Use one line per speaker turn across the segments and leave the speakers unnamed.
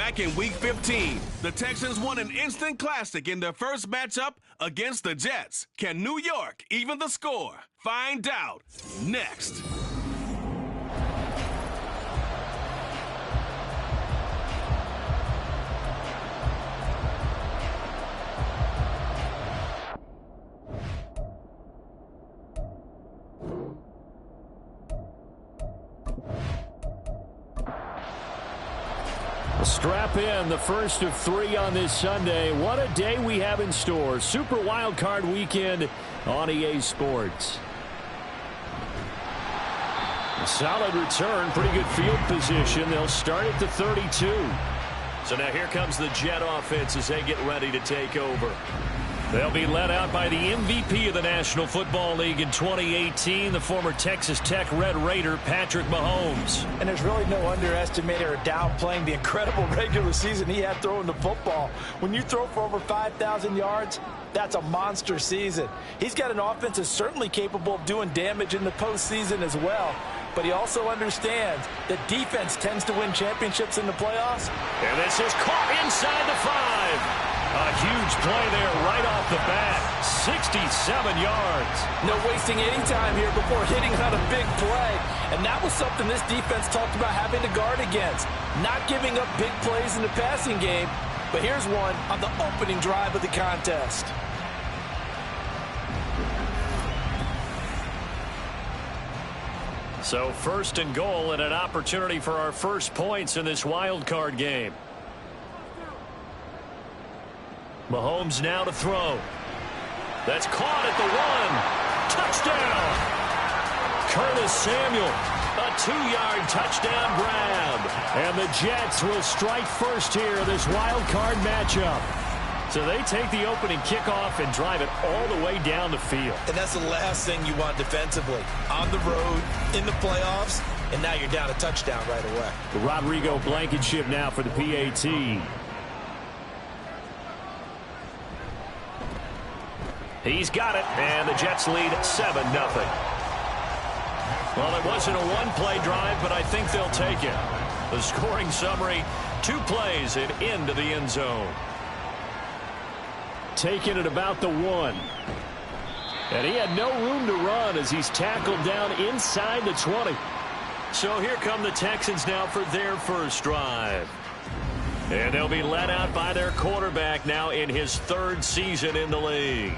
Back in Week 15, the Texans won an instant classic in their first matchup against the Jets. Can New York even the score? Find out next.
Strap in, the first of 3 on this Sunday. What a day we have in store. Super Wildcard Weekend on EA Sports. A solid return, pretty good field position. They'll start at the 32. So now here comes the Jet offense as they get ready to take over. They'll be led out by the MVP of the National Football League in 2018, the former Texas Tech Red Raider, Patrick Mahomes.
And there's really no underestimating or downplaying the incredible regular season he had throwing the football. When you throw for over 5,000 yards, that's a monster season. He's got an offense that's certainly capable of doing damage in the postseason as well. But he also understands that defense tends to win championships in the playoffs.
And this is caught inside the 5. A huge play there right off the bat. 67 yards.
No wasting any time here before hitting on a big play. And that was something this defense talked about having to guard against. Not giving up big plays in the passing game. But here's one on the opening drive of the contest.
So first and goal and an opportunity for our first points in this wild card game. Mahomes now to throw. That's caught at the 1. Touchdown! Curtis Samuel, a 2-yard touchdown grab. And the Jets will strike first here in this wild card matchup. So they take the opening kickoff and drive it all the way down the field.
And that's the last thing you want defensively. On the road, in the playoffs, and now you're down a touchdown right away.
The Rodrigo Blankenship now for the PAT. He's got it, and the Jets lead 7-0. Well, it wasn't a one-play drive, but I think they'll take it. The scoring summary, 2 plays and into the end zone. Taking it about the 1. And he had no room to run as he's tackled down inside the 20. So here come the Texans now for their first drive. And they'll be led out by their quarterback now in his 3rd season in the league.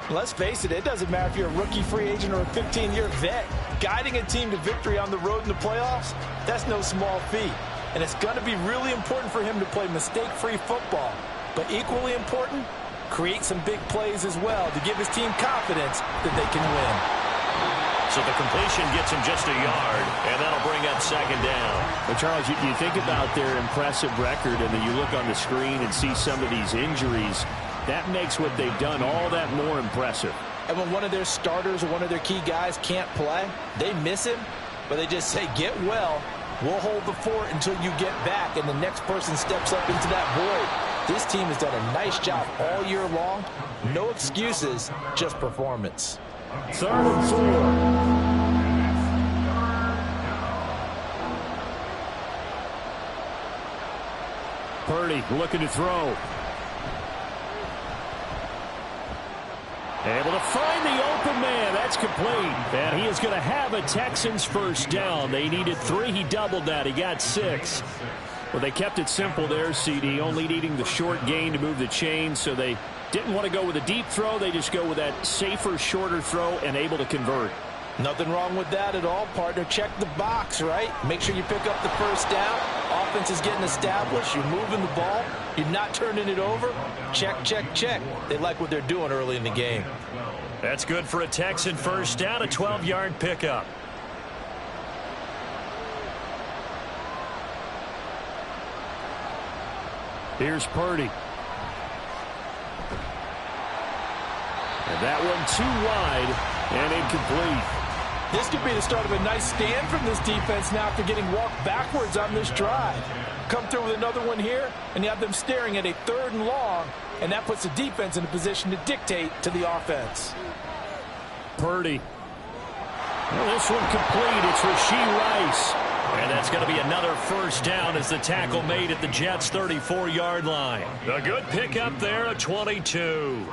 Let's face it, it doesn't matter if you're a rookie free agent or a 15-year vet. Guiding a team to victory on the road in the playoffs, that's no small feat. And it's going to be really important for him to play mistake-free football. But equally important, create some big plays as well to give his team confidence that they can win.
So the completion gets him just a yard, and that'll bring up 2nd down. Well, Charles, you think about their impressive record, and then you look on the screen and see some of these injuries. That makes what they've done all that more impressive.
And when one of their starters or one of their key guys can't play, they miss him, but they just say, get well, we'll hold the fort until you get back, and the next person steps up into that void. This team has done a nice job all year long. No excuses, just performance.
3rd and 4. Purdy looking to throw. Able to find the open man. That's complete. And he is going to have a Texans first down. They needed 3. He doubled that. He got 6. Well, they kept it simple there, CD, only needing the short gain to move the chain, so they didn't want to go with a deep throw. They just go with that safer, shorter throw and able to convert.
Nothing wrong with that at all, partner. Check the box, right? Make sure you pick up the first down. Offense is getting established. You're moving the ball. You're not turning it over. Check, check, check. They like what they're doing early in the game.
That's good for a Texan first down, a 12-yard pickup. Here's Purdy. And that one too wide and incomplete.
This could be the start of a nice stand from this defense now after getting walked backwards on this drive. Come through with another one here, and you have them staring at a 3rd and long, and that puts the defense in a position to dictate to the offense.
Purdy. Well, this one complete. It's Rashee Rice. And that's going to be another first down as the tackle made at the Jets' 34-yard line. A good pickup there at 22.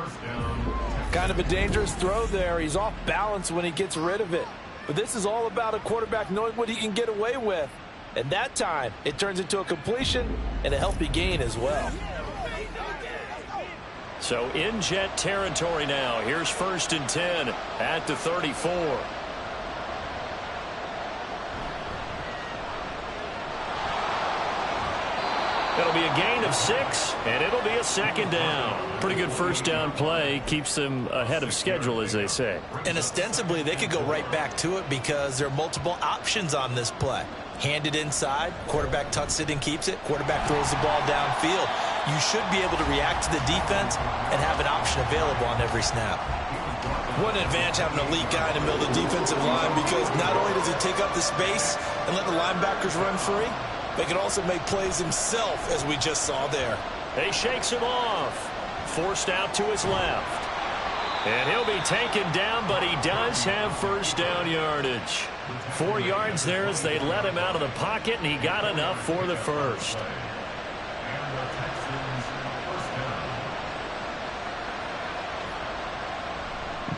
Kind of a dangerous throw there. He's off balance when he gets rid of it. But this is all about a quarterback knowing what he can get away with. And that time, it turns into a completion and a healthy gain as well.
So in Jet territory now. Here's 1st and 10 at the 34. It'll be a gain of 6, and it'll be a 2nd down. Pretty good first down play. Keeps them ahead of schedule, as they say.
And ostensibly, they could go right back to it because there are multiple options on this play. Handed inside, quarterback tucks it and keeps it, quarterback throws the ball downfield. You should be able to react to the defense and have an option available on every snap. What an advantage having an elite guy in the middle of the defensive line, because not only does he take up the space and let the linebackers run free, they can also make plays himself, as we just saw there.
He shakes him off. Forced out to his left. And he'll be taken down, but he does have first down yardage. 4 yards there as they let him out of the pocket, and he got enough for the first.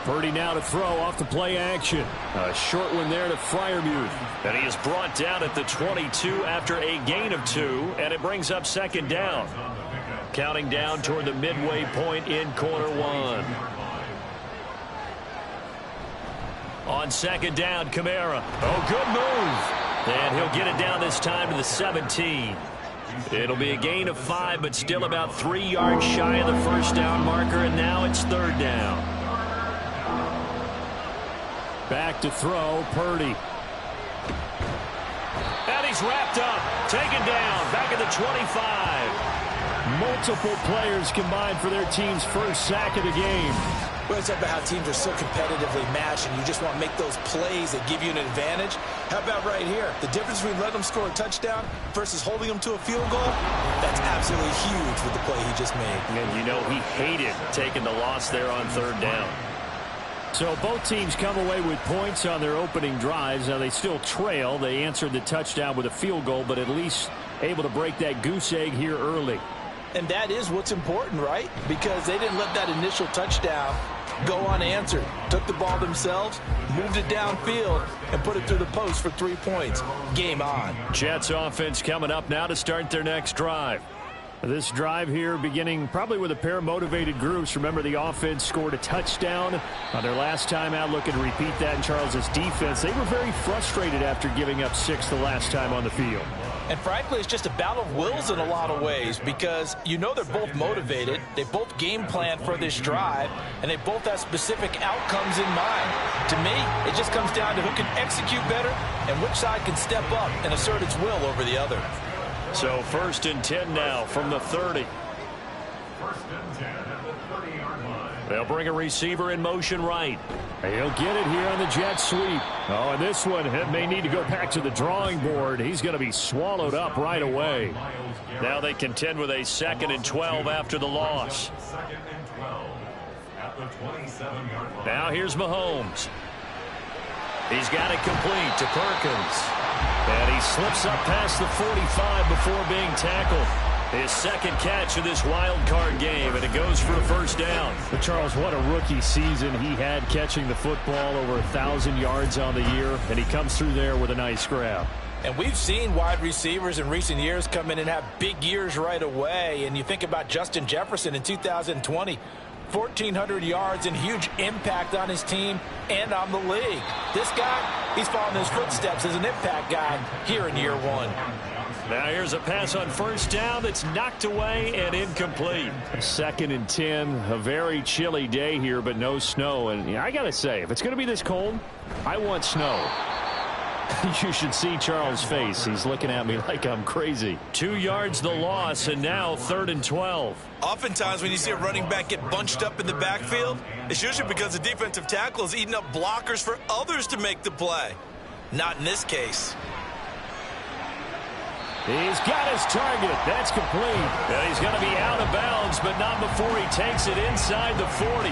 Purdy now to throw off the play action. A short one there to Freiermuth. And he is brought down at the 22 after a gain of 2, and it brings up 2nd down. Counting down toward the midway point in quarter 1. On 2nd down, Kamara. Oh, good move. And he'll get it down this time to the 17. It'll be a gain of 5, but still about 3 yards shy of the first down marker, and now it's 3rd down. Back to throw, Purdy. And he's wrapped up, taken down, back at the 25. Multiple players combined for their team's first sack of the game.
Well, it's about how teams are so competitively matched, and you just want to make those plays that give you an advantage. How about right here? The difference between letting them score a touchdown versus holding them to a field goal, that's absolutely huge with the play he just made.
And you know he hated taking the loss there on 3rd down. So both teams come away with points on their opening drives. Now they still trail. They answered the touchdown with a field goal, but at least able to break that goose egg here early.
And that is what's important, right? Because they didn't let that initial touchdown go unanswered. Took the ball themselves, moved it downfield, and put it through the post for 3 points. Game on.
Jets offense coming up now to start their next drive. This drive here beginning probably with a pair of motivated groups. Remember, the offense scored a touchdown on their last time out. Looking to repeat that in Charles's defense. They were very frustrated after giving up 6 the last time on the field.
And frankly, it's just a battle of wills in a lot of ways, because you know they're both motivated. They both game plan for this drive, and they both have specific outcomes in mind. To me, it just comes down to who can execute better and which side can step up and assert its will over the other.
So 1st and 10 now from the 30. They'll bring a receiver in motion right. He'll get it here on the jet sweep. Oh, and this one may need to go back to the drawing board. He's going to be swallowed up right away. Now they contend with a 2nd and 12 after the loss. Now here's Mahomes. He's got it complete to Perkins. And he slips up past the 45 before being tackled. His 2nd catch of this wild card game, and it goes for a first down. But Charles, what a rookie season he had, catching the football over 1,000 yards on the year, and he comes through there with a nice grab.
And we've seen wide receivers in recent years come in and have big years right away. And you think about Justin Jefferson in 2020. 1,400 yards and huge impact on his team and on the league. This guy, he's following his footsteps as an impact guy here in year 1.
Now here's a pass on first down that's knocked away and incomplete. 2nd and 10, a very chilly day here, but no snow. And I got to say, if it's going to be this cold, I want snow. You should see Charles' face. He's looking at me like I'm crazy. 2 yards the loss, and now 3rd and 12.
Oftentimes when you see a running back get bunched up in the backfield, it's usually because the defensive tackle is eating up blockers for others to make the play. Not in this case.
He's got his target. That's complete. And he's going to be out of bounds, but not before he takes it inside the 40.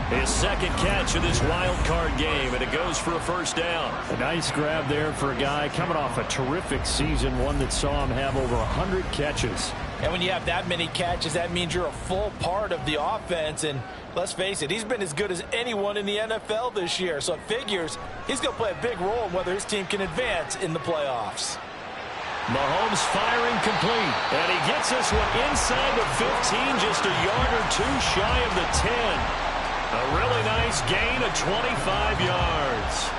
His second catch of this wild card game, and it goes for a first down.
A nice grab there for a guy coming off a terrific season, one that saw him have over 100 catches.
And when you have that many catches, that means you're a full part of the offense. And let's face it, he's been as good as anyone in the NFL this year. So it figures he's going to play a big role in whether his team can advance in the playoffs.
Mahomes firing complete. And he gets this one inside the 15, just a yard or two shy of the 10. A really nice gain of 25 yards.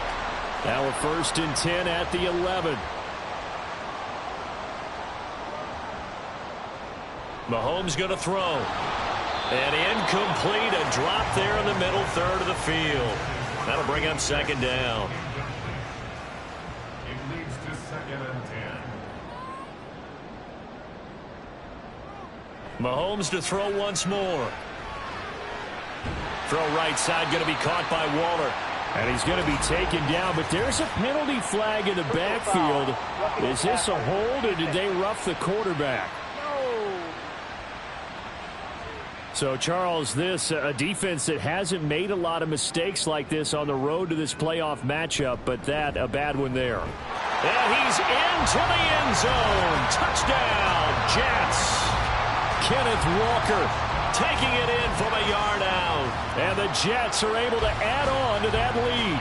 Now a 1st and 10 at the 11.
Mahomes going to throw. And incomplete. A drop there in the middle third of the field. That'll bring up 2nd down.
It leads to 2nd and 10.
Mahomes to throw once more. Throw right side, going to be caught by Waller.
And he's going to be taken down, but there's a penalty flag in the backfield. Is this a hold, or did they rough the quarterback? So, Charles, this a defense that hasn't made a lot of mistakes like this on the road to this playoff matchup, but that a bad one there.
And he's into the end zone. Touchdown, Jets. Kenneth Walker taking it in from a yard out.
And the Jets are able to add on to that lead.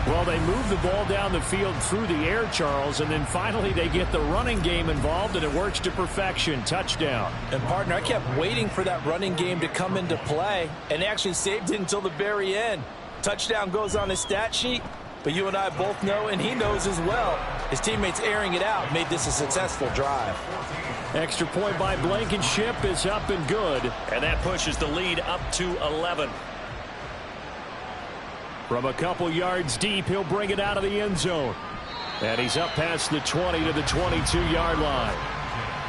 Well, they move the ball down the field through the air, Charles, and then finally they get the running game involved, and it works to perfection. Touchdown.
And, partner, I kept waiting for that running game to come into play, and actually saved it until the very end. Touchdown goes on his stat sheet, but you and I both know, and he knows as well, his teammates airing it out made this a successful drive.
Extra point by Blankenship is up and good.
And that pushes the lead up to 11.
From a couple yards deep, he'll bring it out of the end zone. And he's up past the 20 to the 22-yard line.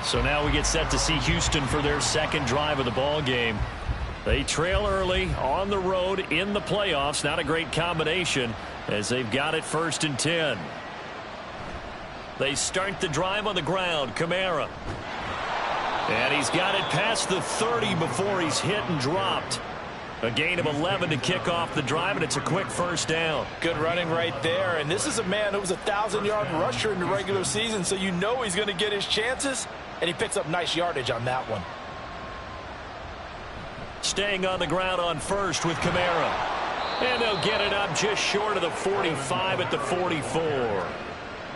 So now we get set to see Houston for their second drive of the ball game. They trail early on the road in the playoffs. Not a great combination as they've got it 1st and 10. They start the drive on the ground. Kamara. And he's got it past the 30 before he's hit and dropped. A gain of 11 to kick off the drive, and it's a quick first down.
Good running right there. And this is a man who was a 1,000-yard rusher in the regular season, so you know he's going to get his chances, and he picks up nice yardage on that one.
Staying on the ground on first with Kamara. And they'll get it up just short of the 45 at the 44.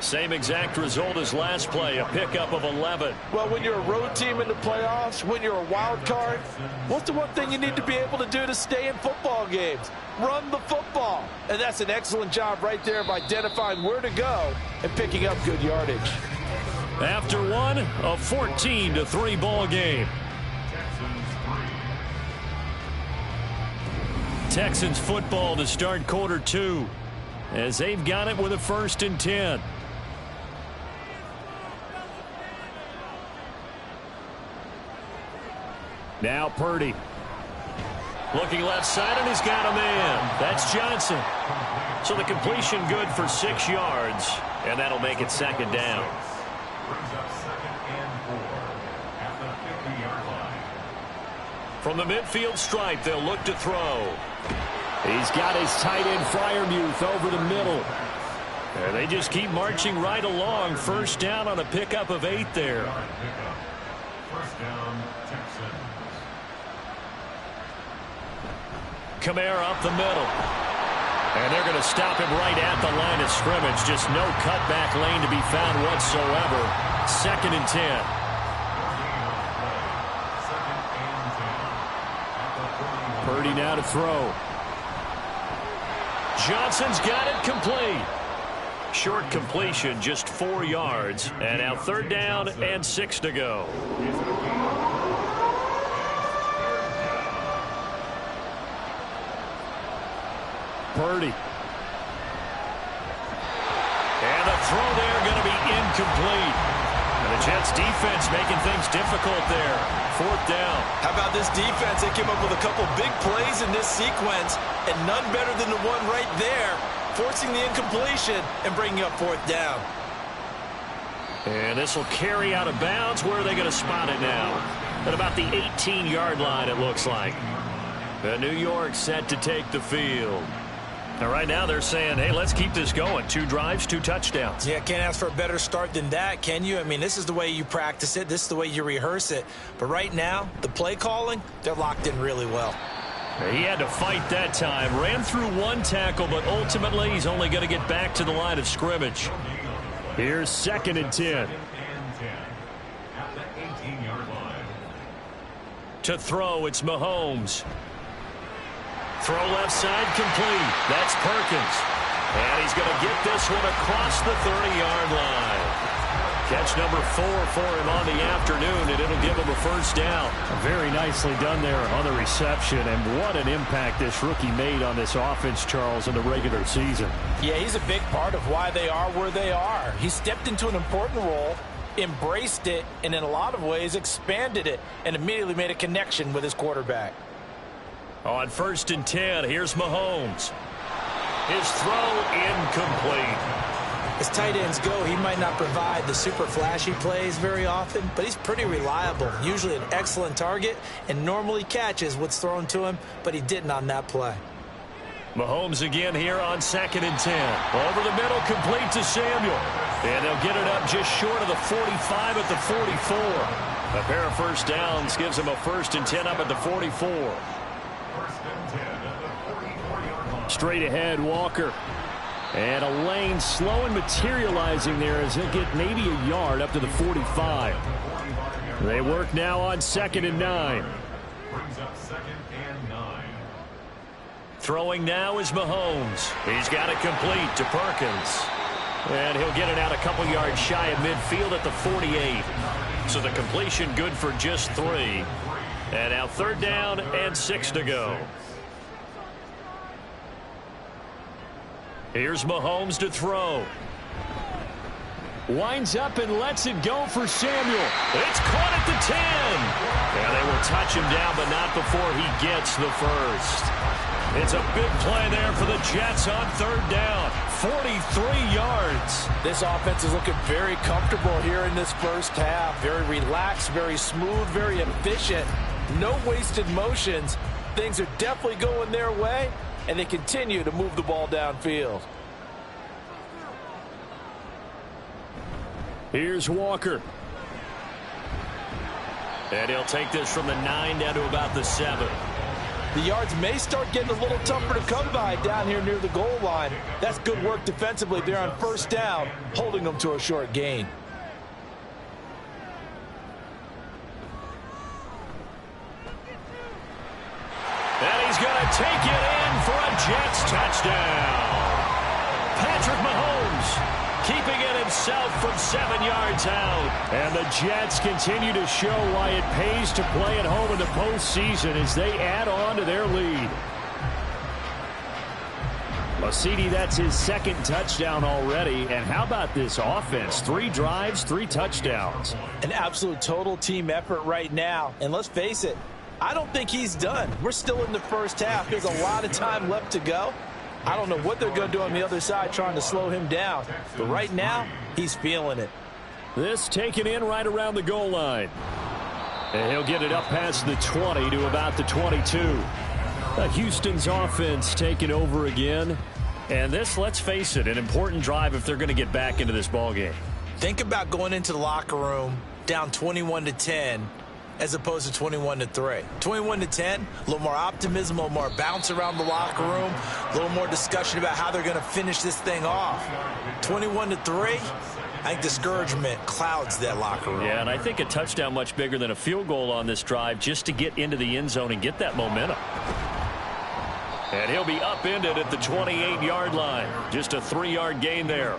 Same exact result as last play, a pickup of 11.
Well, when you're a road team in the playoffs, when you're a wild card, what's the one thing you need to be able to do to stay in football games? Run the football. And that's an excellent job right there of identifying where to go and picking up good yardage.
After one, a 14-3 ball game. Texans football to start quarter 2 as they've got it with a 1st and 10.
Now Purdy.
Looking left side, and he's got a man. That's Johnson. So the completion good for 6 yards, and that'll make it 2nd down.
Brings up 2nd and 4 at the 50-yard line.
From the midfield stripe, they'll look to throw.
He's got his tight end Freiermuth over the middle.
And they just keep marching right along. First down on a pickup of 8 there.
First down, Texans.
Kamara up the middle. And they're going to stop him right at the line of scrimmage. Just no cutback lane to be found whatsoever. 2nd and 10.
Purdy now to throw.
Johnson's got it complete. Short completion, just 4 yards. And now 3rd down and 6 to go.
Purdy.
And the throw there going to be incomplete. And the Jets defense making things difficult there. 4th down.
How about this defense? They came up with a couple big plays in this sequence, and none better than the one right there, forcing the incompletion and bringing up 4th down.
And this will carry out of bounds. Where are they going to spot it now? At about the 18-yard line, it looks like. New York set to take the field. Now, right now, they're saying, hey, let's keep this going. 2 drives, 2 touchdowns.
Yeah, can't ask for a better start than that, can you? I mean, this is the way you practice it. This is the way you rehearse it. But right now, the play calling, they're locked in really well.
He had to fight that time. Ran through 1 tackle, but ultimately he's only going to get back to the line of scrimmage.
Here's 2nd and 10.
At the 18-yard line.
To throw, it's Mahomes. Throw left side complete. That's Perkins. And he's going to get this one across the 30-yard line. Catch number 4 for him on the afternoon, and it'll give him a first down.
Very nicely done there on the reception, and what an impact this rookie made on this offense, Charles, in the regular season.
Yeah, he's a big part of why they are where they are. He stepped into an important role, embraced it, and in a lot of ways expanded it, and immediately made a connection with his quarterback.
On 1st and 10, here's Mahomes. His throw incomplete.
As tight ends go, he might not provide the super flashy plays very often, but he's pretty reliable, usually an excellent target, and normally catches what's thrown to him, but he didn't on that play.
Mahomes again here on 2nd and 10. Over the middle, complete to Samuel. And they'll get it up just short of the 45 at the 44. A pair of first downs gives him a 1st and 10 up at the 44.
1st and 10 at the 44-yard line.
Straight ahead, Walker. And a lane slow and materializing there as he'll get maybe a yard up to the 45. They work now on 2nd and 9.
Brings up 2nd and 9.
Throwing now is Mahomes. He's got it complete to Perkins. And he'll get it out a couple yards shy of midfield at the 48. So the completion good for just 3. And now 3rd down and 6 to go. Here's Mahomes to throw.
Winds up and lets it go for Samuel.
It's caught at the 10. And they will touch him down, but not before he gets the first. It's a big play there for the Jets on 3rd down. 43 yards.
This offense is looking very comfortable here in this first half. Very relaxed, very smooth, very efficient. No wasted motions. Things are definitely going their way, and they continue to move the ball downfield.
Here's Walker.
And he'll take this from the 9 down to about the 7.
The yards may start getting a little tougher to come by down here near the goal line. That's good work defensively there on 1st down, holding them to a short gain.
And he's going to take it in for a Jets touchdown. Patrick Mahomes keeping it himself from 7 yards out.
And the Jets continue to show why it pays to play at home in the postseason as they add on to their lead. Well, CD, that's his 2nd touchdown already. And how about this offense? 3 drives, 3 touchdowns.
An absolute total team effort right now. And let's face it, I don't think he's done. We're still in the first half. There's a lot of time left to go. I don't know what they're going to do on the other side trying to slow him down. But right now, he's feeling it.
This taken in right around the goal line. And he'll get it up past the 20 to about the 22. Houston's offense taking over again. And this, let's face it, an important drive if they're going to get back into this ballgame.
Think about going into the locker room down 21-10 as opposed to 21-3. 21-10, a little more optimism, a little more bounce around the locker room, a little more discussion about how they're going to finish this thing off. 21-3, I think discouragement clouds that locker room.
Yeah, and I think a touchdown much bigger than a field goal on this drive just to get into the end zone and get that momentum. And he'll be upended at the 28-yard line. Just a 3-yard gain there.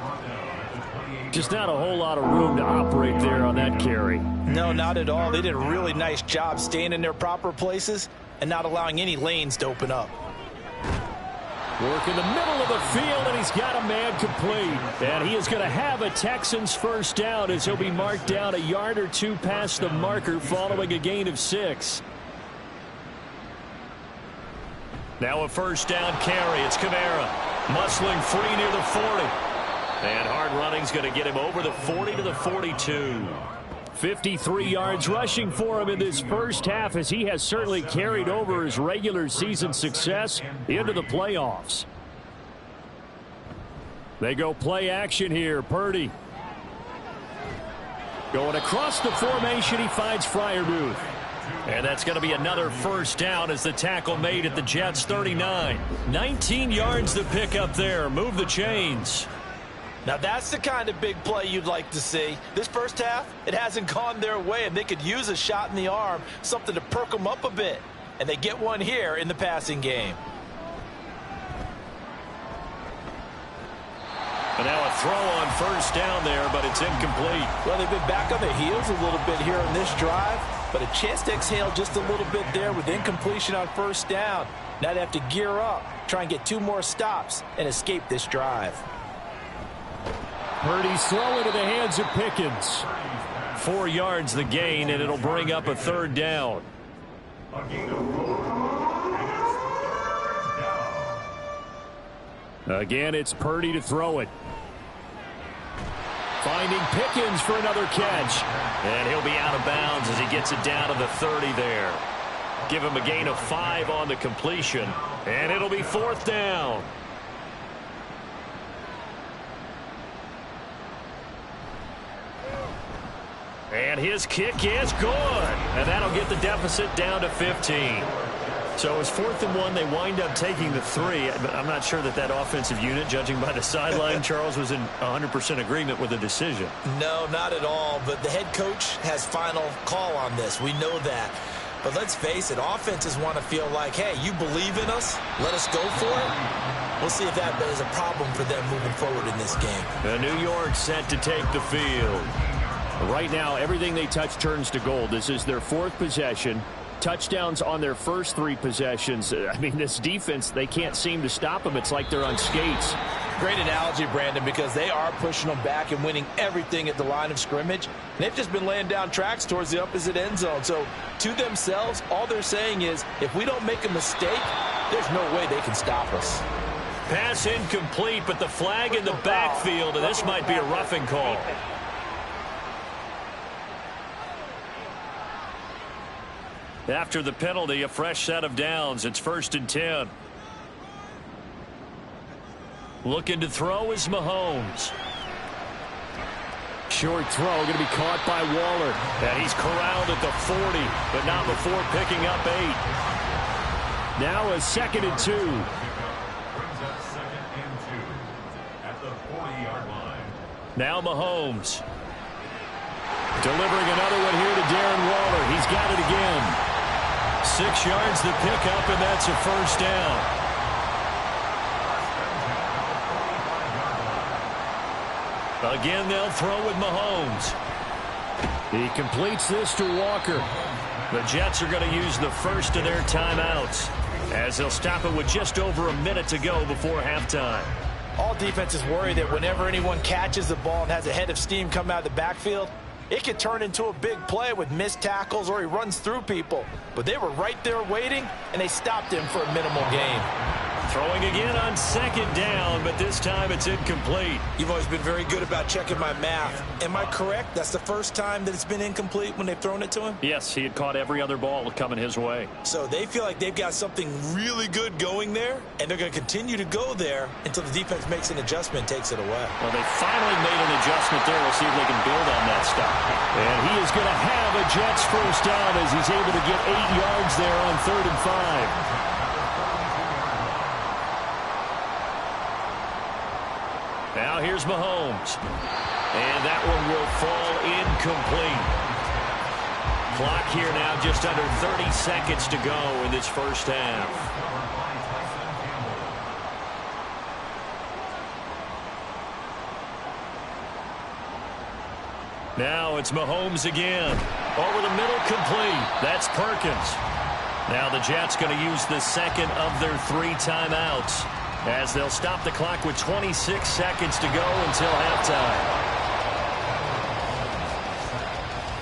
Just not a whole lot of room to operate there on that carry.
No, not at all. They did a really nice job staying in their proper places and not allowing any lanes to open up.
Work in the middle of the field, and he's got a man complete. And he is going to have a Texans first down as he'll be marked down a yard or 2 past the marker following a gain of 6. Now a first down carry. It's Kamara. Muscling free near the 40.
And hard running's going to get him over the 40 to the 42.
53 yards rushing for him in this first half, as he has certainly carried over his regular season success into the playoffs. They go play action here. Purdy going across the formation. He finds Freiermuth.
And that's going to be another first down as the tackle made at the Jets' 39. 19 yards to pick up there. Move the chains.
Now that's the kind of big play you'd like to see. This first half, it hasn't gone their way, and they could use a shot in the arm, something to perk them up a bit. And they get one here in the passing game.
And now a throw on first down there, but it's incomplete.
Well, they've been back on their heels a little bit here on this drive, but a chance to exhale just a little bit there with incompletion on first down. Now they have to gear up, try and get 2 more stops, and escape this drive.
Purdy's throw into the hands of Pickens.
4 yards the gain, and it'll bring up a third down.
Again, it's Purdy to throw it. Finding Pickens for another catch.
And he'll be out of bounds as he gets it down to the 30 there. Give him a gain of 5 on the completion, and it'll be fourth down. And his kick is good. And that'll get the deficit down to 15. So it's 4th and 1. They wind up taking the 3. But I'm not sure that that offensive unit, judging by the sideline, Charles, was in 100% agreement with the decision.
No, not at all. But the head coach has final call on this. We know that. But let's face it, offenses want to feel like, hey, you believe in us, let us go for it. We'll see if that is a problem for them moving forward in this game.
New York set to take the field.
Right now, everything they touch turns to gold. This is their 4th possession. Touchdowns on their first 3 possessions. I mean, this defense, they can't seem to stop them. It's like they're on skates.
Great analogy, Brandon, because they are pushing them back and winning everything at the line of scrimmage. They've just been laying down tracks towards the opposite end zone. So to themselves, all they're saying is, if we don't make a mistake, there's no way they can stop us.
Pass incomplete, but the flag in the backfield, and this might be a roughing call. After the penalty, a fresh set of downs. It's 1st and 10. Looking to throw is Mahomes.
Short throw going to be caught by Waller.
And he's corralled at the 40, but not before picking up 8.
Now a 2nd and 2.
Brings up 2nd and 2 at the 40-yard line.
Now Mahomes.
Delivering another one here to Darren Waller. He's got it again.
6 yards to pick up, and that's a first down. Again, they'll throw with Mahomes.
He completes this to Walker.
The Jets are going to use the first of their timeouts, as they'll stop it with just over a minute to go before halftime.
All defenses worry that whenever anyone catches the ball and has a head of steam come out of the backfield, it could turn into a big play with missed tackles or he runs through people. But they were right there waiting, and they stopped him for a minimal gain.
Throwing again on 2nd down, but this time it's incomplete.
You've always been very good about checking my math. Am I correct? That's the first time that it's been incomplete when they've thrown it to him?
Yes, he had caught every other ball coming his way.
So they feel like they've got something really good going there, and they're going to continue to go there until the defense makes an adjustment and takes it away.
Well, they finally made an adjustment there. We'll see if they can build on that stuff.
And he is going to have a Jets first down as he's able to get 8 yards there on 3rd and 5.
Now here's Mahomes. And that one will fall incomplete. Clock here now just under 30 seconds to go in this first half. Now it's Mahomes again. Over the middle, complete. That's Perkins. Now the Jets going to use the 2nd of their 3 timeouts, as they'll stop the clock with 26 seconds to go until halftime.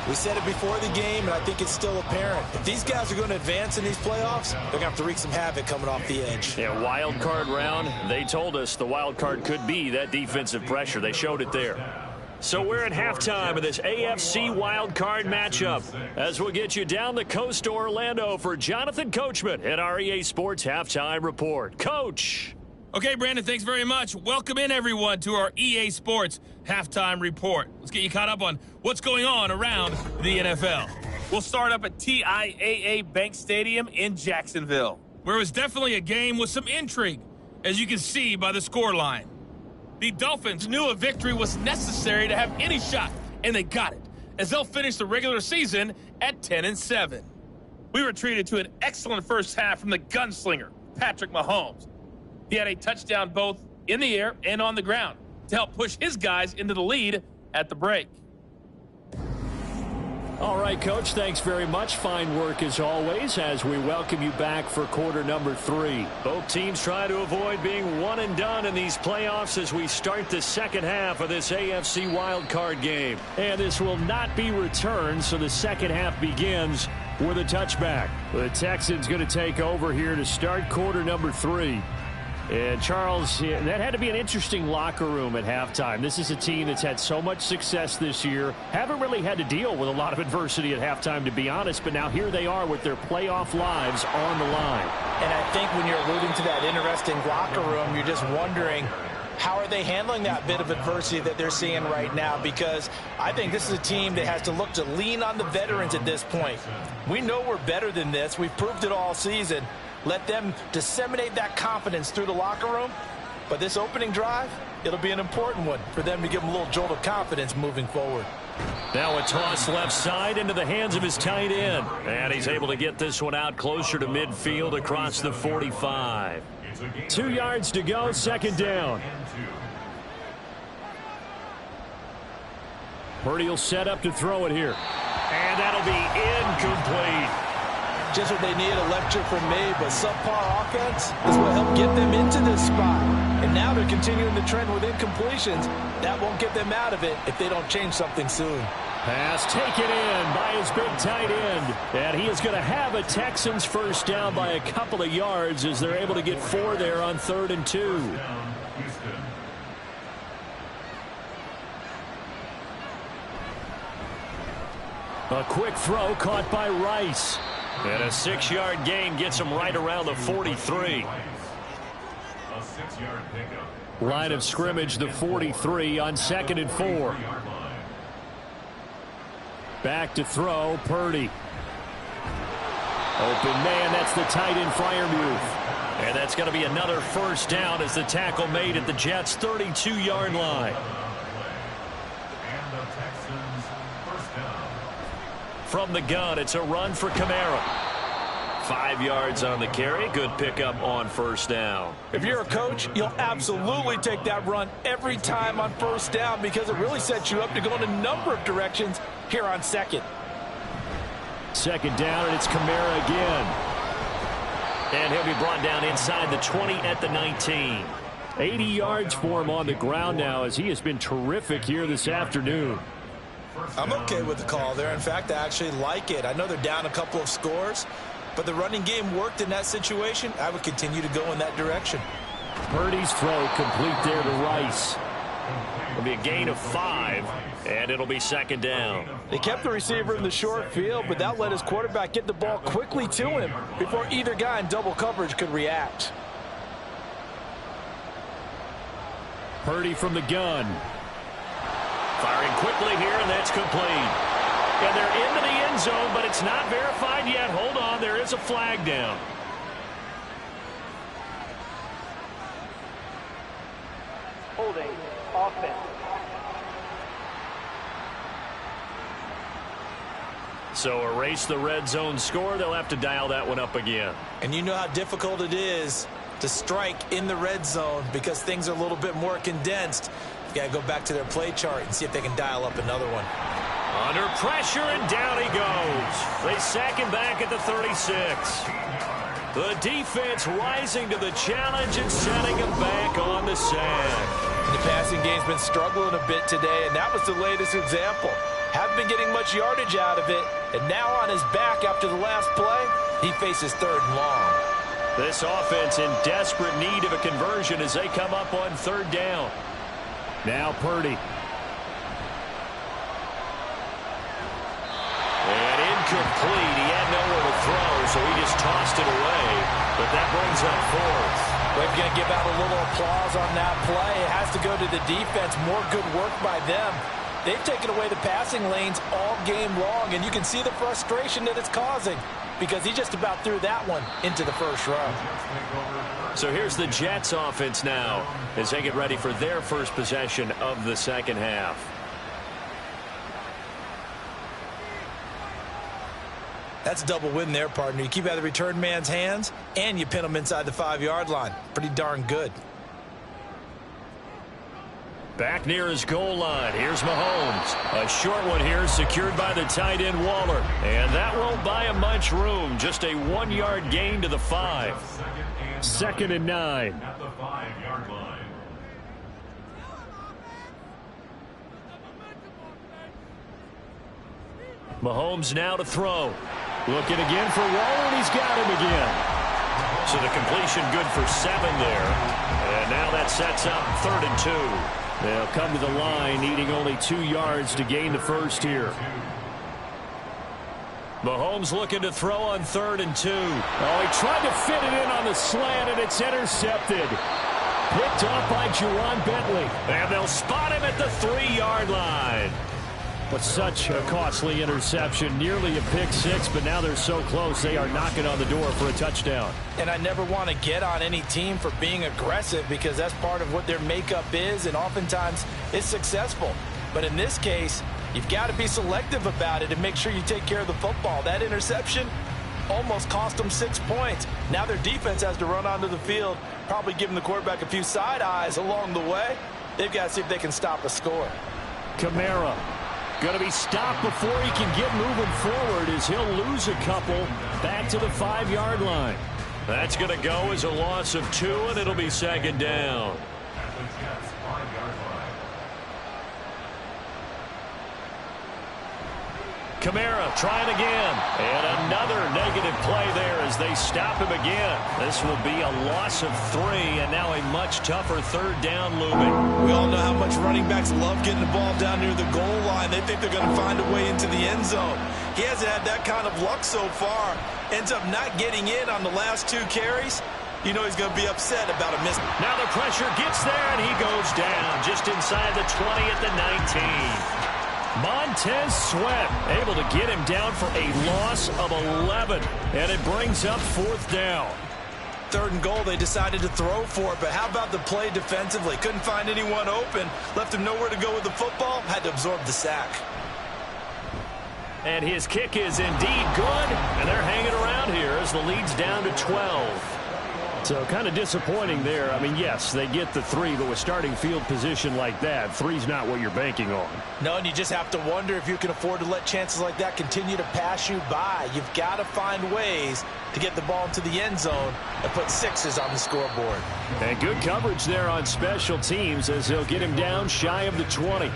We said it before the game, and I think it's still apparent. If these guys are going to advance in these playoffs, they're going to have to wreak some havoc coming off the edge.
Yeah, wild card round. They told us the wild card could be that defensive pressure. They showed it there. So we're at halftime of this AFC wildcard matchup as we'll get you down the coast to Orlando for Jonathan Coachman at our EA Sports Halftime Report. Coach.
Okay, Brandon, thanks very much. Welcome in, everyone, to our EA Sports Halftime Report. Let's get you caught up on what's going on around the NFL. We'll start up at TIAA Bank Stadium in Jacksonville, where it was definitely a game with some intrigue, as you can see by the scoreline. The Dolphins knew a victory was necessary to have any shot, and they got it, as they'll finish the regular season at 10-7. We were treated to an excellent first half from the gunslinger, Patrick Mahomes. He had a touchdown both in the air and on the ground to help push his guys into the lead at the break.
All right, Coach, thanks very much. Fine work as always as we welcome you back for quarter number 3. Both teams try to avoid being one and done in these playoffs as we start the second half of this AFC wildcard game. And this will not be returned, so the second half begins with a touchback. The Texans going to take over here to start quarter number 3. And, Charles, that had to be an interesting locker room at halftime. This is a team that's had so much success this year. Haven't really had to deal with a lot of adversity at halftime, to be honest. But now here they are with their playoff lives on the line.
And I think when you're alluding to that interesting locker room, you're just wondering, how are they handling that bit of adversity that they're seeing right now? Because I think this is a team that has to look to lean on the veterans at this point. We know we're better than this. We've proved it all season. Let them disseminate that confidence through the locker room. But this opening drive, it'll be an important one for them to give them a little jolt of confidence moving forward.
Now a toss left side into the hands of his tight end. And he's able to get this one out closer to midfield across the 45. 2 yards to go, second down. Purdy will set up to throw it here. And that'll be incomplete.
Just what they need, a lecture from me, but subpar offense is what helped get them into this spot. And now they're continuing the trend with incompletions. That won't get them out of it if they don't change something soon.
Pass taken in by his big tight end. And he is going to have a Texans first down by a couple of yards as they're able to get 4 there on 3rd and 2. A quick throw caught by Rice. And a 6-yard gain gets him right around the 43. Line of scrimmage, the 43 on 2nd and 4. Back to throw, Purdy. Open man, that's the tight end Freiermuth. And that's going to be another first down as the tackle made at the Jets' 32-yard line. From the gun, it's a run for Kamara. 5 yards on the carry. Good pickup on first down.
If you're a coach, you'll absolutely take that run every time on first down because it really sets you up to go in a number of directions here on second.
Second down, and it's Kamara again. And he'll be brought down inside the 20 at the 19. 80 yards for him on the ground now as he has been terrific here this afternoon.
I'm okay with the call there. In fact, I actually like it. I know they're down a couple of scores, but the running game worked in that situation. I would continue to go in that direction.
Purdy's throw complete there to Rice. It'll be a gain of 5, and it'll be second down.
They kept the receiver in the short field, but that let his quarterback get the ball quickly to him before either guy in double coverage could react.
Purdy from the gun. Firing quickly here, and that's complete. And they're into the end zone, but it's not verified yet. Hold on, there is a flag down.
Holding offense.
So erase the red zone score. They'll have to dial that one up again.
And you know how difficult it is to strike in the red zone because things are a little bit more condensed. You got to go back to their play chart and see if they can dial up another one.
Under pressure, and down he goes. They sack him back at the 36. The defense rising to the challenge and setting him back on the sack.
The passing game's been struggling a bit today, and that was the latest example. Haven't been getting much yardage out of it. And now on his back after the last play, he faces 3rd and long.
This offense in desperate need of a conversion as they come up on 3rd down. Now Purdy. And incomplete. He had nowhere to throw, so he just tossed it away. But that brings up 4th.
We're going to give out a little applause on that play. It has to go to the defense. More good work by them. They've taken away the passing lanes all game long, and you can see the frustration that it's causing because he just about threw that one into the first row.
So here's the Jets offense now as they get ready for their first possession of the second half.
That's a double win there, partner. You keep out of the return man's hands, and you pin him inside the 5-yard line. Pretty darn good.
Back near his goal line. Here's Mahomes. A short one here secured by the tight end Waller. And that won't buy him much room. Just a 1-yard gain to the 5. 2nd and 9.
At the 5-yard line.
Mahomes now to throw. Looking again for Waller, and he's got him again. So the completion good for 7 there. And now that sets up 3rd and 2. They'll come to the line, needing only 2 yards to gain the first here. Mahomes looking to throw on 3rd and 2.
Oh, he tried to fit it in on the slant, and it's intercepted. Picked off by Juwan Bentley.
And they'll spot him at the 3-yard line.
But such a costly interception, nearly a pick 6, but now they're so close they are knocking on the door for a touchdown.
And I never want to get on any team for being aggressive because that's part of what their makeup is, and oftentimes it's successful. But in this case, you've got to be selective about it and make sure you take care of the football. That interception almost cost them 6 points. Now their defense has to run onto the field, probably giving the quarterback a few side eyes along the way. They've got to see if they can stop a score.
Kamara going to be stopped before he can get moving forward as he'll lose a couple back to the 5-yard line.
That's going to go as a loss of 2, and it'll be 2nd down.
At the Jets' 5-yard line.
Kamara trying again. And another negative play there as they stop him again. This will be a loss of 3, and now a much tougher 3rd down looming.
We all know how much running backs love getting the ball down near the goal line. They think they're going to find a way into the end zone. He hasn't had that kind of luck so far. Ends up not getting in on the last 2 carries. You know he's going to be upset about a miss.
Now the pressure gets there, and he goes down just inside the 20 at the 19. Montez Sweat able to get him down for a loss of 11, and it brings up 4th down.
3rd and goal, they decided to throw for it, but how about the play defensively? Couldn't find anyone open, left him nowhere to go with the football, had to absorb the sack.
And his kick is indeed good, and they're hanging around here as the lead's down to 12.
So kind of disappointing there. I mean, yes, they get the 3, but with starting field position like that, 3's not what you're banking on.
No, and you just have to wonder if you can afford to let chances like that continue to pass you by. You've got to find ways to get the ball into the end zone and put 6s on the scoreboard.
And good coverage there on special teams as they'll get him down shy of the 20.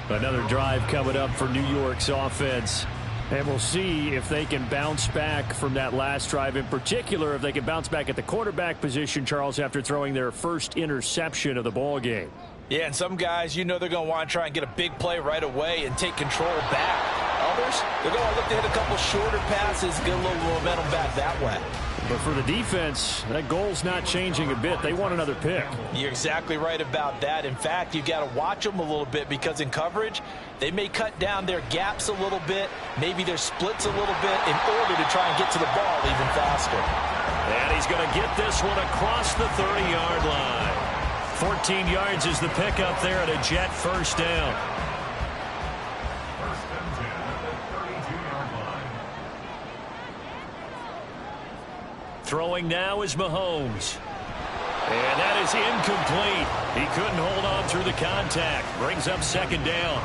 Another drive coming up for New York's offense. And we'll see if they can bounce back from that last drive. In particular, if they can bounce back at the quarterback position, Charles, after throwing their first interception of the ball game.
Yeah, and some guys, you know they're going to want to try and get a big play right away and take control back. Others, they're going to look to hit a couple shorter passes, get a little momentum back that way.
But for the defense, that goal's not changing a bit. They want another pick.
You're exactly right about that. In fact, you've got to watch them a little bit because in coverage, they may cut down their gaps a little bit, maybe their splits a little bit in order to try and get to the ball even faster.
And he's going to get this one across the 30-yard line. 14 yards is the pickup there at a Jet 1st down.
1st and 10 at the 32-yard line.
Throwing now is Mahomes. And that is incomplete. He couldn't hold on through the contact. Brings up 2nd down.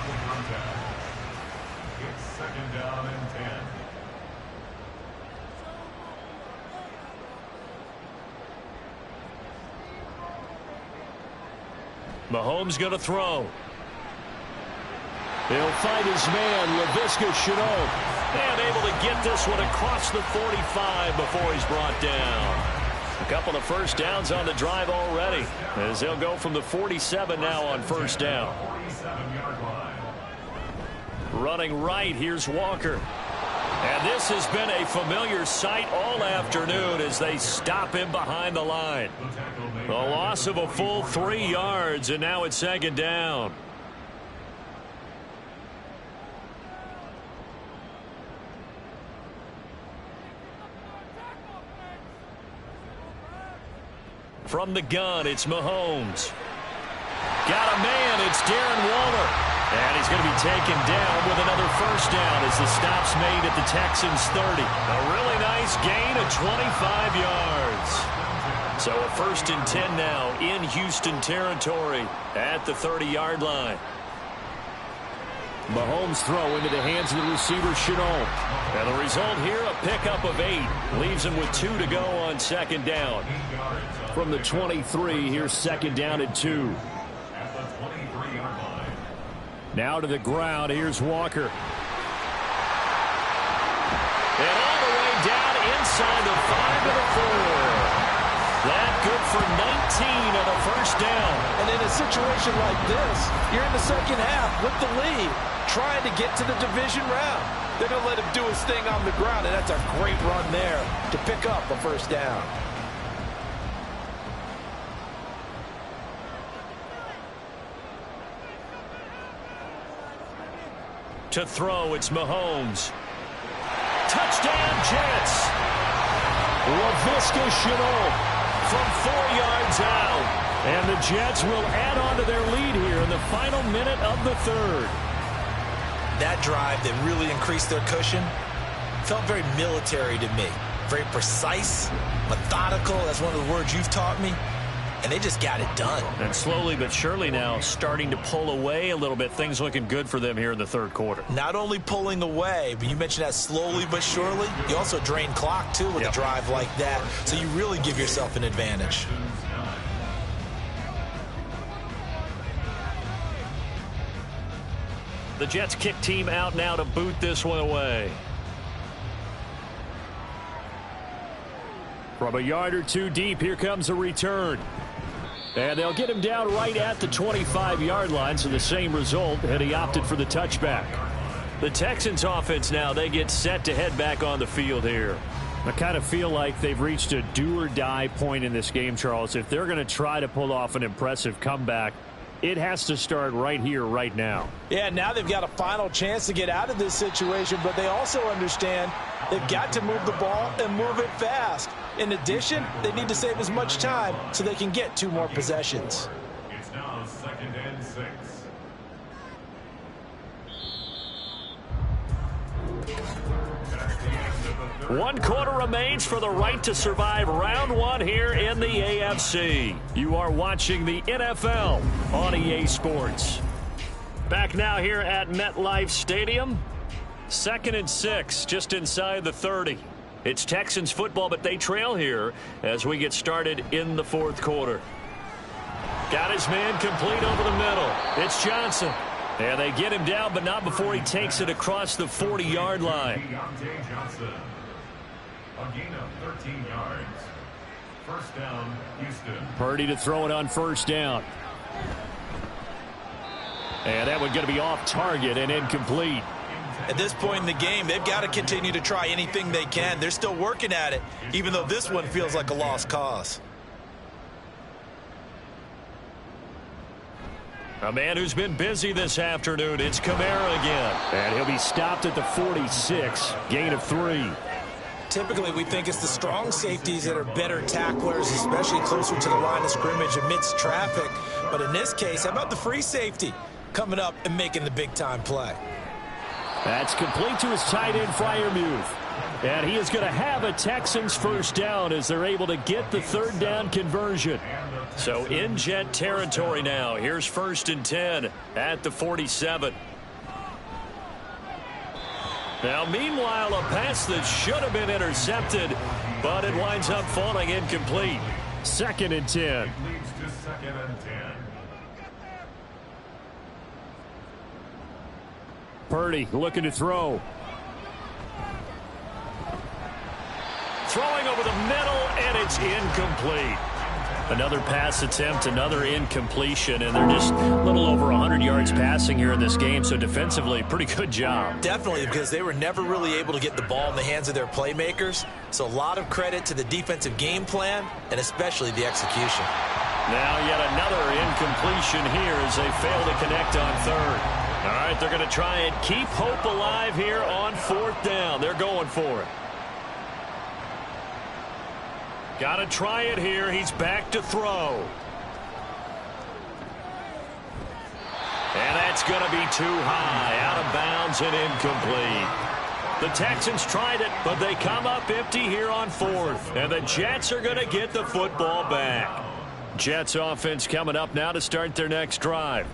It's 2nd down and 10.
Mahomes going to throw. He'll fight his man, Laviska Shenault. And able to get this one across the 45 before he's brought down. A couple of first downs on the drive already, as they'll go from the 47 now on first down. Running right, here's Walker. And this has been a familiar sight all afternoon as they stop him behind the line. A loss of a full 3 yards, and now it's second down. From the gun, it's Mahomes. Got a man, it's Darren Waller. And he's going to be taken down with another first down as the stop's made at the Texans' 30. A really nice gain of 25 yards. So a 1st and 10 now in Houston territory at the 30-yard line. Mahomes throw into the hands of the receiver, Shenault. And the result here, a pickup of 8. Leaves him with 2 to go on second down. From the 23, here's second down and 2. Now to the ground, here's Walker. And all the way down inside the 5 of the 4. That good for 19 and a first down.
And in a situation like this, you're in the second half with the lead, trying to get to the division round. They're going to let him do his thing on the ground, and that's a great run there to pick up a first down.
To throw, it's Mahomes. Touchdown, Jets. Laviska Shenault from 4 yards out. And the Jets will add on to their lead here in the final minute of the 3rd.
That drive that really increased their cushion felt very military to me. Very precise, methodical. That's one of the words you've taught me. And they just got it done.
And slowly but surely now starting to pull away a little bit. Things looking good for them here in the 3rd quarter.
Not only pulling away, but you mentioned that slowly but surely. You also drain clock, too, with a drive like that. So you really give yourself an advantage.
The Jets kick team out now to boot this one away. From a yard or 2 deep, here comes a return. And they'll get him down right at the 25-yard line, so the same result, and he opted for the touchback. The Texans offense now, they get set to head back on the field here. I kind of feel like they've reached a do-or-die point in this game, Charles. If they're going to try to pull off an impressive comeback, it has to start right here, right now.
Yeah, now they've got a final chance to get out of this situation, but they also understand they've got to move the ball and move it fast. In addition, they need to save as much time so they can get 2 more possessions.
It's now 2nd and 6.
One quarter remains for the right to survive round 1 here in the AFC. You are watching the NFL on EA Sports. Back now here at MetLife Stadium. 2nd and 6, just inside the 30. It's Texans football, but they trail here as we get started in the 4th quarter. Got his man complete over the middle. It's Johnson. And they get him down, but not before he takes it across the 40-yard line.
A gain of 13 yards. First down, Houston.
Purdy to throw it on first down. And that one going to be off target and incomplete.
At this point in the game, they've got to continue to try anything they can. They're still working at it, even though this one feels like a lost cause.
A man who's been busy this afternoon, it's Kamara again. And he'll be stopped at the 46, gain of 3.
Typically, we think it's the strong safeties that are better tacklers, especially closer to the line of scrimmage amidst traffic. But in this case, how about the free safety coming up and making the big-time play?
That's complete to his tight end, Freiermuth. And he is going to have a Texans first down as they're able to get the 3rd down conversion. So in Jet territory now. Here's 1st and 10 at the 47. Now, meanwhile, a pass that should have been intercepted, but it winds up falling incomplete. 2nd and 10.
Leads to 2nd and 10.
Purdy looking to throw. Throwing over the middle, and it's incomplete. Another pass attempt, another incompletion, and they're just a little over 100 yards passing here in this game, so defensively, pretty good job.
Definitely, because they were never really able to get the ball in the hands of their playmakers, so a lot of credit to the defensive game plan, and especially the execution.
Now yet another incompletion here as they fail to connect on third. All right, they're going to try and keep hope alive here on fourth down. They're going for it. Got to try it here. He's back to throw. And that's going to be too high. Out of bounds and incomplete. The Texans tried it, but they come up empty here on fourth. And the Jets are going to get the football back. Jets offense coming up now to start their next drive.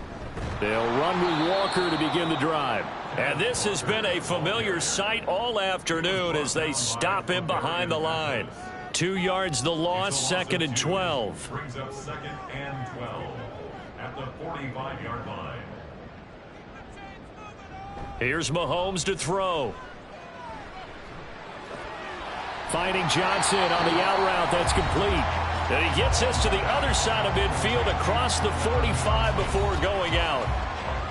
They'll run with Walker to begin the drive. And this has been a familiar sight all afternoon as they stop him behind the line. 2 yards the loss, 2nd and 12.
Brings up 2nd and 12 at the 45-yard line.
Here's Mahomes to throw. Finding Johnson on the out route. That's complete. And he gets this to the other side of midfield across the 45 before going out.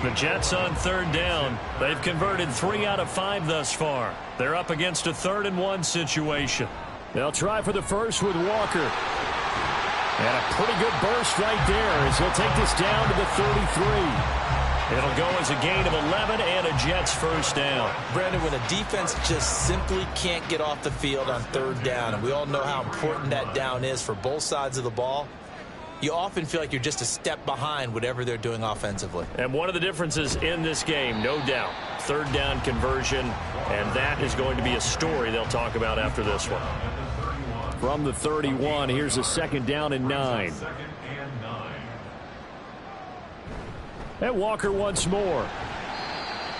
The Jets on third down. They've converted 3 out of 5 thus far. They're up against a 3rd and 1 situation. They'll try for the first with Walker. And a pretty good burst right there as he'll take this down to the 33. It'll go as a gain of 11 and a Jets first down.
Brandon, when a defense just simply can't get off the field on third down, and we all know how important that down is for both sides of the ball, you often feel like you're just a step behind whatever they're doing offensively.
And one of the differences in this game, no doubt, third down conversion, and that is going to be a story they'll talk about after this one. From the 31, here's a 2nd down and 9. And Walker once more.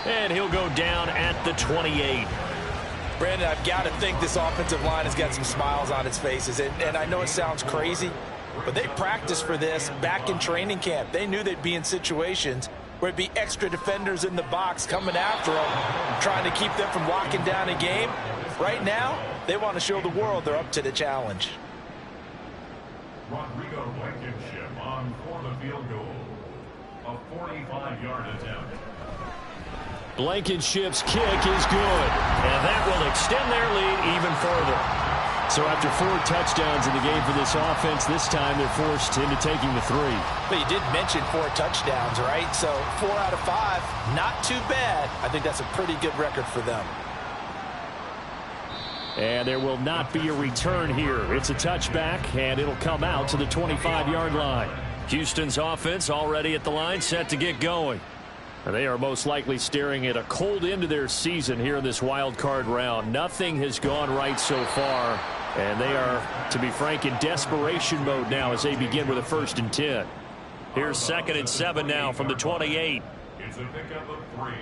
And he'll go down at the 28.
Brandon, I've got to think this offensive line has got some smiles on its faces. And I know it sounds crazy, but they practiced for this back in training camp. They knew they'd be in situations where it'd be extra defenders in the box coming after them, trying to keep them from locking down a game. Right now, they want to show the world they're up to the challenge.
Rodrigo Blankenship on for the field goal. A 45-yard attempt.
Blankenship's kick is good, and that will extend their lead even further. So after 4 touchdowns in the game for this offense, this time they're forced into taking the 3.
But you did mention 4 touchdowns, right? So 4 out of 5, not too bad. I think that's a pretty good record for them.
And there will not be a return here. It's a touchback, and it'll come out to the 25-yard line. Houston's offense already at the line, set to get going. And they are most likely staring at a cold end to their season here in this wild card round. Nothing has gone right so far, and they are, to be frank, in desperation mode now as they begin with a 1st and 10. Here's 2nd and 7 now from the 28.
It's a pickup of 3.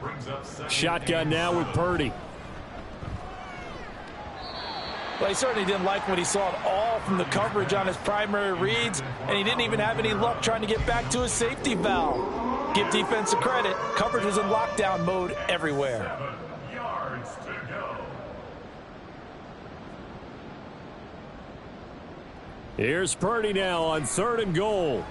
Brings up 2nd.
Shotgun now with Purdy.
Well, he certainly didn't like what he saw at all from the coverage on his primary reads, and he didn't even have any luck trying to get back to his safety valve. Give defense a credit. Coverage was in lockdown mode everywhere.
7 yards to go.
Here's Purdy now on 3rd and goal.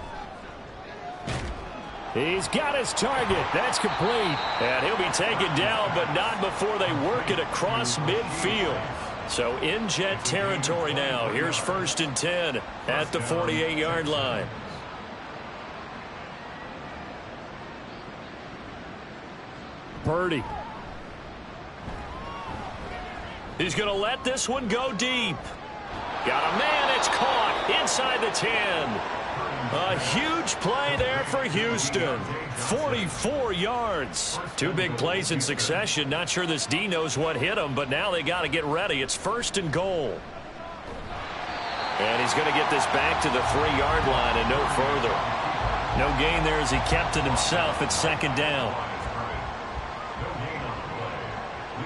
He's got his target. That's complete. And he'll be taken down, but not before they work it across midfield. So in Jet territory now. Here's 1st and 10 at the 48-yard line. Purdy. He's going to let this one go deep. Got a man. It's caught inside the 10. A huge play there for Houston. 44 yards. 2 big plays in succession. Not sure this D knows what hit him, but now they got to get ready. It's 1st and goal. And he's going to get this back to the 3-yard line and no further. No gain there as he kept it himself at 2nd down.
No gain on the play.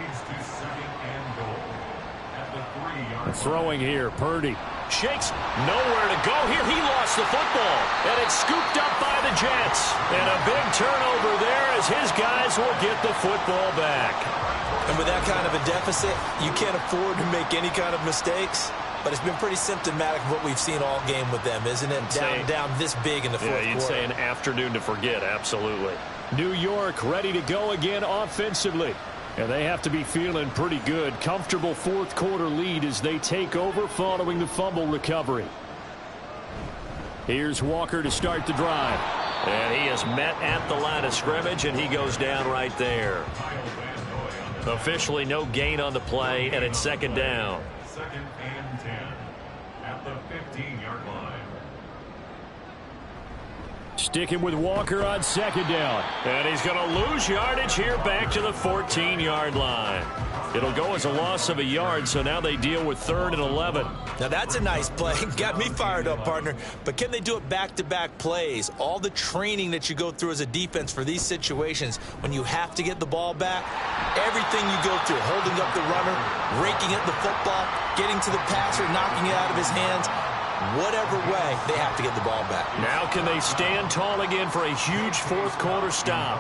Leads to 2nd and goal at the 3-yard line.
Throwing here, Purdy.
Shakes, nowhere to go here. He lost the football, and it's scooped up by the Jets. And a big turnover there as his guys will get the football back.
And with that kind of a deficit, you can't afford to make any kind of mistakes. But it's been pretty symptomatic of what we've seen all game with them, isn't it? Down this big in the fourth quarter.
Yeah, you'd say an afternoon to forget, absolutely.
New York ready to go again offensively. And they have to be feeling pretty good. Comfortable fourth quarter lead as they take over following the fumble recovery. Here's Walker to start the drive.
And he is met at the line of scrimmage, and he goes down right there. Officially no gain on the play, and it's second down.
Second and 10 at the 15-yard line.
Sticking with Walker on second down.
And he's going to lose yardage here back to the 14-yard line. It'll go as a loss of a yard, so now they deal with 3rd and 11.
Now that's a nice play. Got me fired up, partner. But can they do it back-to-back plays? All the training that you go through as a defense for these situations, when you have to get the ball back, everything you go through, holding up the runner, raking at the football, getting to the passer, knocking it out of his hands, whatever way, they have to get the ball back.
Now can they stand tall again for a huge fourth quarter stop?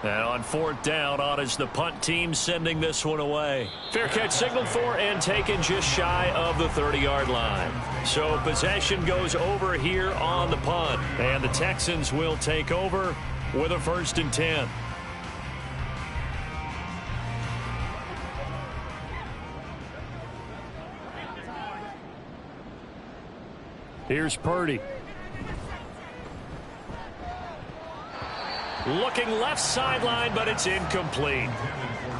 And on 4th down, on is the punt team sending this one away. Fair catch signaled for and taken just shy of the 30-yard line. So possession goes over here on the punt. And the Texans will take over with a 1st and 10.
Here's Purdy.
Looking left sideline, but it's incomplete.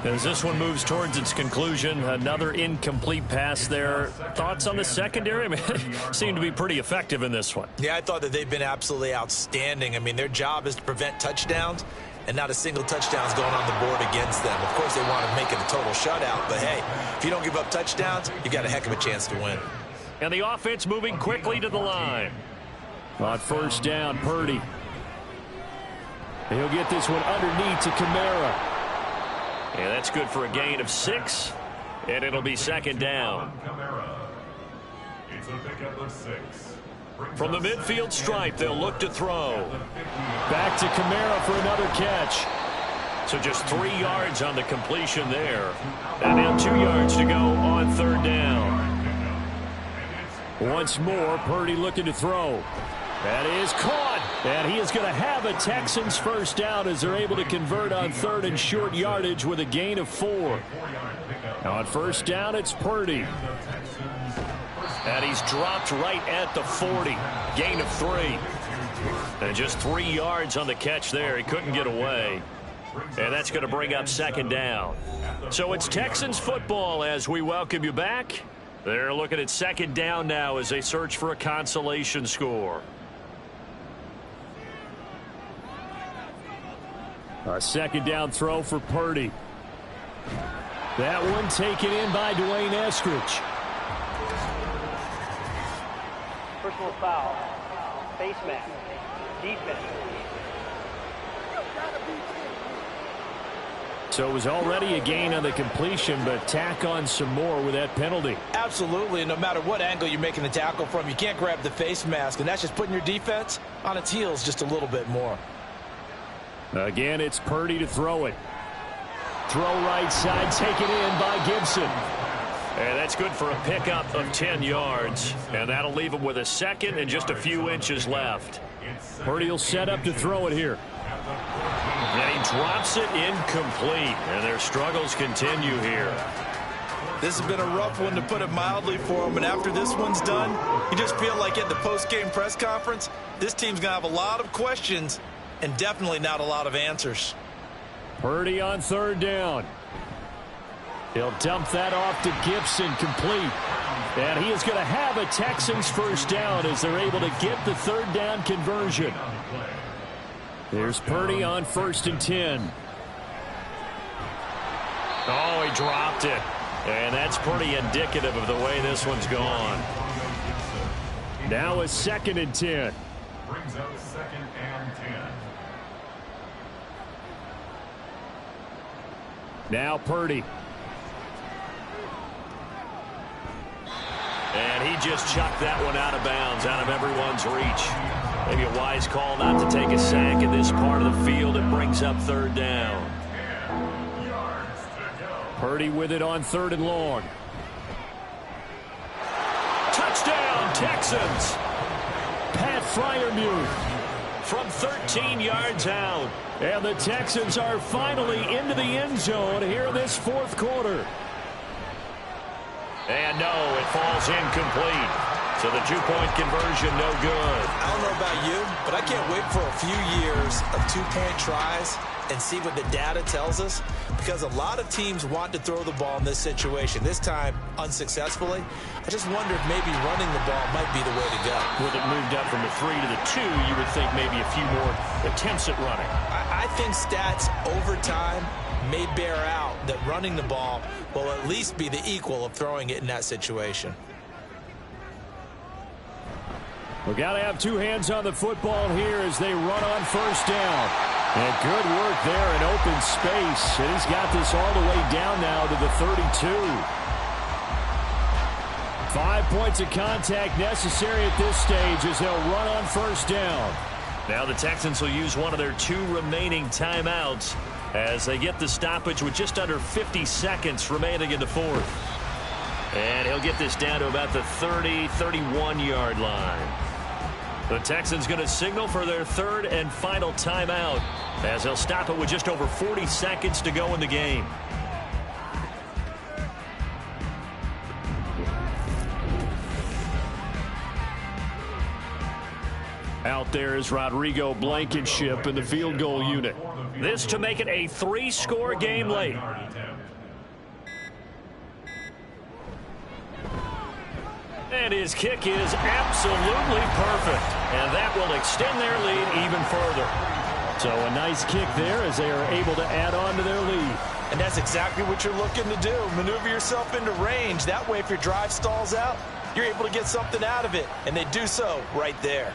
As this one moves towards its conclusion, another incomplete pass there. Thoughts on the secondary? I mean, seem to be pretty effective in this one.
Yeah, I thought that they've been absolutely outstanding. I mean, their job is to prevent touchdowns, and not a single touchdown's going on the board against them. Of course, they want to make it a total shutout, but hey, if you don't give up touchdowns, you got a heck of a chance to win.
And the offense moving quickly to the line.
On 1st down, Purdy. He'll get this one underneath to Kamara.
And that's good for a gain of 6. And it'll be second down.
It's a pickup of 6.
From the midfield stripe, they'll look to throw.
Back to Kamara for another catch.
So just 3 yards on the completion there. And now 2 yards to go on 3rd down.
Once more, Purdy looking to throw. That is caught. And he is going to have a Texans 1st down as they're able to convert on 3rd and short yardage with a gain of 4. Now on 1st down, it's Purdy.
And he's dropped right at the 40. Gain of 3. And just 3 yards on the catch there. He couldn't get away. And that's going to bring up second down. So it's Texans football as we welcome you back. They're looking at second down now as they search for a consolation score.
A second down throw for Purdy. That one taken in by Dwayne Eskridge.
Personal foul. Face mask. Defense.
So it was already a gain on the completion, but tack on some more with that penalty.
Absolutely, and no matter what angle you're making the tackle from, you can't grab the face mask, and that's just putting your defense on its heels just a little bit more.
Again, it's Purdy to throw it. Throw right side, taken in by Gibson.
And that's good for a pickup of 10 yards. And that'll leave him with a second and just a few inches left.
Purdy will set up to throw it here.
And he drops it incomplete. And their struggles continue here.
This has been a rough one, to put it mildly, for him. And after this one's done, you just feel like at the post-game press conference, this team's going to have a lot of questions and definitely not a lot of answers.
Purdy on 3rd down. He'll dump that off to Gibson, complete. And he is going to have a Texans 1st down as they're able to get the 3rd down conversion. There's Purdy on 1st and 10.
Oh, he dropped it. And that's pretty indicative of the way this one's gone.
Now a 2nd and 10.
Brings up 2nd and 10.
Now Purdy.
he just chucked that one out of bounds, out of everyone's reach. Maybe a wise call not to take a sack in this part of the field. It brings up third down.
Purdy with it on 3rd and long.
Touchdown, Texans.
Pat Freiermuth
From 13 yards out.
And the Texans are finally into the end zone here in this 4th quarter.
And no, it falls incomplete. So the 2-point conversion, no good.
I don't know about you, but I can't wait for a few years of 2-point tries and see what the data tells us, because a lot of teams want to throw the ball in this situation. This time, unsuccessfully. I just wonder if maybe running the ball might be the way to go.
With it moved up from the 3 to the 2, you would think maybe a few more attempts at running.
I think stats over time may bear out that running the ball will at least be the equal of throwing it in that situation.
We've got to have 2 hands on the football here as they run on 1st down. And good work there in open space. And he's got this all the way down now to the 32. 5 points of contact necessary at this stage as they'll run on 1st down.
Now the Texans will use one of their 2 remaining timeouts as they get the stoppage with just under 50 seconds remaining in the 4th. And he'll get this down to about the 30, 31-yard line. The Texans going to signal for their 3rd and final timeout as they'll stop it with just over 40 seconds to go in the game.
Out there is Rodrigo Blankenship in the field goal unit.
This to make it a 3-score game late. And his kick is absolutely perfect. And that will extend their lead even further.
So a nice kick there as they are able to add on to their lead.
And that's exactly what you're looking to do. Maneuver yourself into range. That way, if your drive stalls out, you're able to get something out of it. And they do so right there.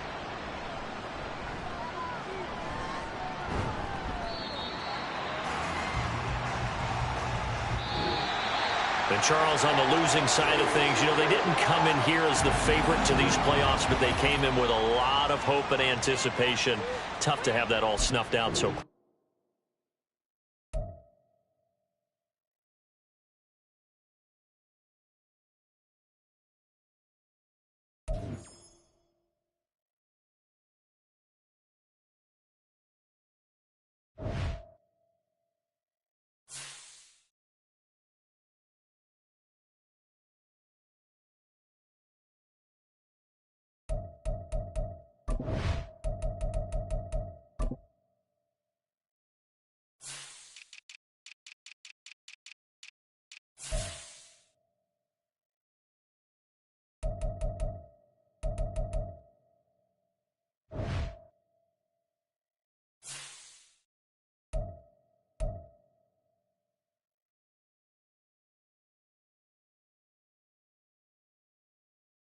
And Charles, on the losing side of things, you know, they didn't come in here as the favorite to these playoffs, but they came in with a lot of hope and anticipation. Tough to have that all snuffed out so quick.